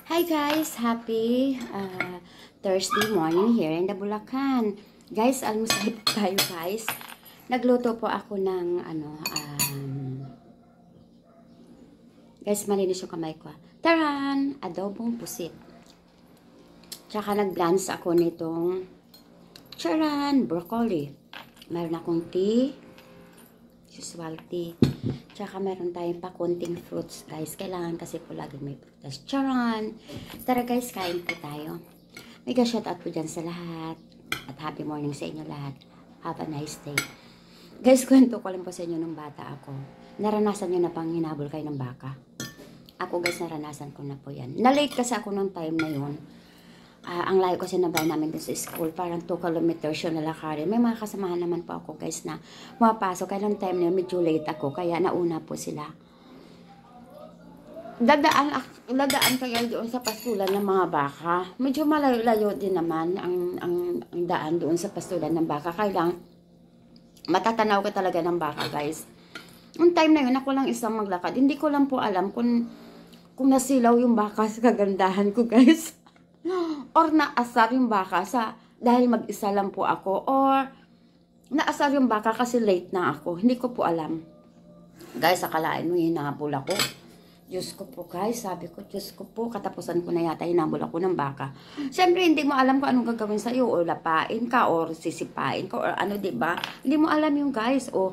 Hi guys! Happy Thursday morning here in the Bulacan. Guys, almusal po tayo guys. Nagluto po ako ng guys, malinis yung kamay ko. Taran! Adobong pusit. Tsaka nag-blance ako nitong charan! Broccoli. Meron akong tea. Usual tea. Tsaka meron tayong pa konting fruits, guys. Kailangan kasi po lagi may prutas. Charan! Tara guys, kain po tayo. Mega shoutout po dyan sa lahat. At happy morning sa inyo lahat. Have a nice day. Guys, kwento ko lang po sa inyo nung bata ako. Naranasan nyo na pang hinabol kayo ng baka? Ako guys, naranasan ko na po yan. Na-late kasi ako nung time na yun. Ang layo kasi na bahay namin dun sa school, parang 2 kilometers yun nalakarin. May mga kasamahan naman po ako guys na pumapasok. Kaya nung time na yun, medyo late ako, kaya nauna po sila. Dadaan kaya doon sa pastulan ng mga baka. Medyo malayo-layo din naman ang daan doon sa pastulan ng baka. Kaya lang, matatanaw ka talaga ng baka guys. Yung time na yun, ako lang isang maglakad. Hindi ko lang po alam kung nasilaw yung baka sa kagandahan ko guys. Or naasar yung baka dahil mag-isa lang po ako, or naasar yung baka kasi late na ako. Hindi ko po alam. Guys, akalain mo hinabol ako. Diyos ko po guys, sabi ko, Diyos ko po, katapusan ko na yata hinabol ako ng baka. Siyempre, hindi mo alam kung anong gagawin sa'yo, o lapain ka, or sisipain ka, or ano, diba? Hindi mo alam yung guys, o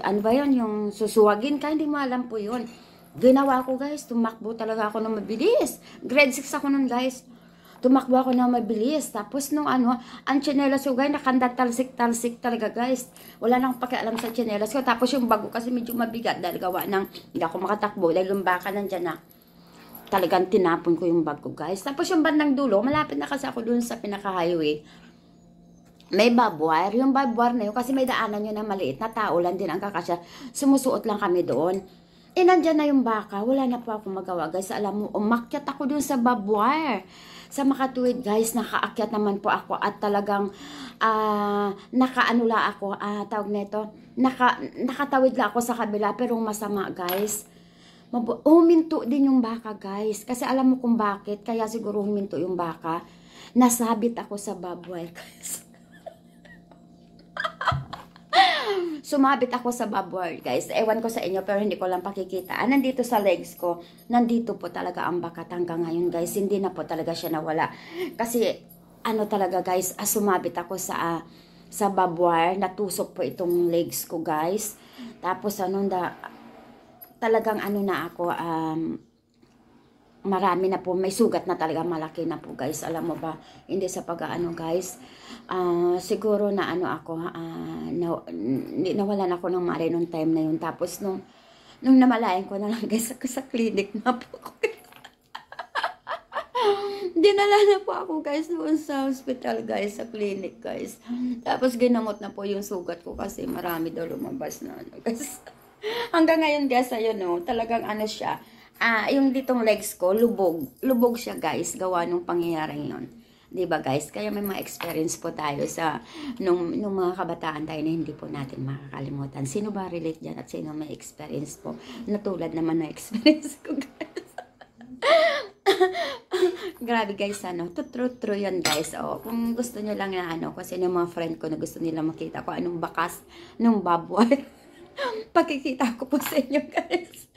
ano ba yun, yung susuwagin ka, hindi mo alam po yun. Ginawa ko guys, tumakbo talaga ako ng mabilis. Grade 6 ako nun guys. Tumakbo ako ng mabilis. Tapos nung ang tsinelas ko guys, nakandatalsik-talsik talaga guys. Wala nang pakialam sa tsinelas ko. Tapos yung bago kasi medyo mabigat dahil gawa ng hindi ako makatakbo. Dahil yung baka nandyan na. Talagang tinapon ko yung bag ko guys. Tapos yung bandang dulo, malapit na kasi ako dun sa pinaka-highway. May barbwire. Yung barbwire na yun, kasi may daanan yun na maliit na tao lang din ang kakasya. Sumusuot lang kami doon. Nandyan na yung baka. Wala na po akong magawa, guys. Alam mo, umakyat ako dun sa barbwire. Sa makatuwid, guys, nakaakyat naman po ako. At talagang, nakaanula ako. Tawag nito, nakatawid lang ako sa kabila. Pero masama, guys. Huminto din yung baka, guys. Kasi alam mo kung bakit. Kaya siguro huminto yung baka. Nasabit ako sa barbwire, guys. Sumabit ako sa barbwire, guys. Ewan ko sa inyo, pero hindi ko lang pakikita. Nandito sa legs ko, nandito po talaga ang bakat hanggang ngayon, guys. Hindi na po talaga siya nawala. Kasi, ano talaga, guys, sumabit ako sa barbwire. Natusok po itong legs ko, guys. Tapos, talagang na ako, marami na po, may sugat na talaga, malaki na po guys. Alam mo ba, hindi sa pag-ano guys, siguro na ako, nawalan ako ng mali nung time na yun. Tapos nung namalayan ko na lang guys, ako sa clinic na po ako. Dinala na po ako guys doon sa hospital guys, sa clinic guys. Tapos ginamot na po yung sugat ko kasi marami daw lumabas na guys. Hanggang ngayon guys, ayun talagang siya. Yung ditong legs ko, lubog. Lubog siya guys, gawa nung pangyayaring yun. Diba guys? Kaya may mga experience po tayo nung mga kabataan tayo na hindi po natin makakalimutan. Sino ba relate dyan at sino may experience po? Natulad naman na experience ko guys. Grabe guys, true yan guys. Kung gusto nyo lang na kasi yung mga friend ko na gusto nila makita ko anong bakas nung barbwire. Pakikita ko po sa inyo guys.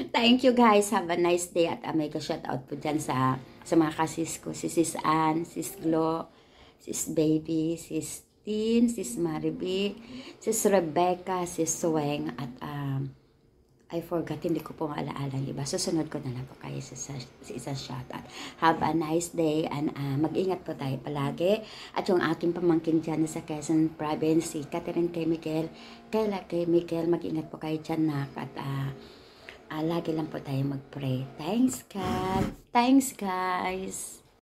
Thank you guys. Have a nice day. At mega shout out po dyan sa mga kasis ko. Si Sis Ann, Sis Glo, Sis Baby, Sis Tin, Sis Mariby, Sis Rebecca, Sis Suweng. At I forgot, hindi ko po maalaala yung iba. Susunod ko na lang po kayo sa isang shoutout. Have a nice day and mag-ingat po tayo palagi. At yung aking pamangkin dyan sa Quezon Province, si Catherine K. Michael, kay Michael, mag-ingat po kayo dyan na. At lagi lang po tayo mag-pray. Thanks God. Thanks guys.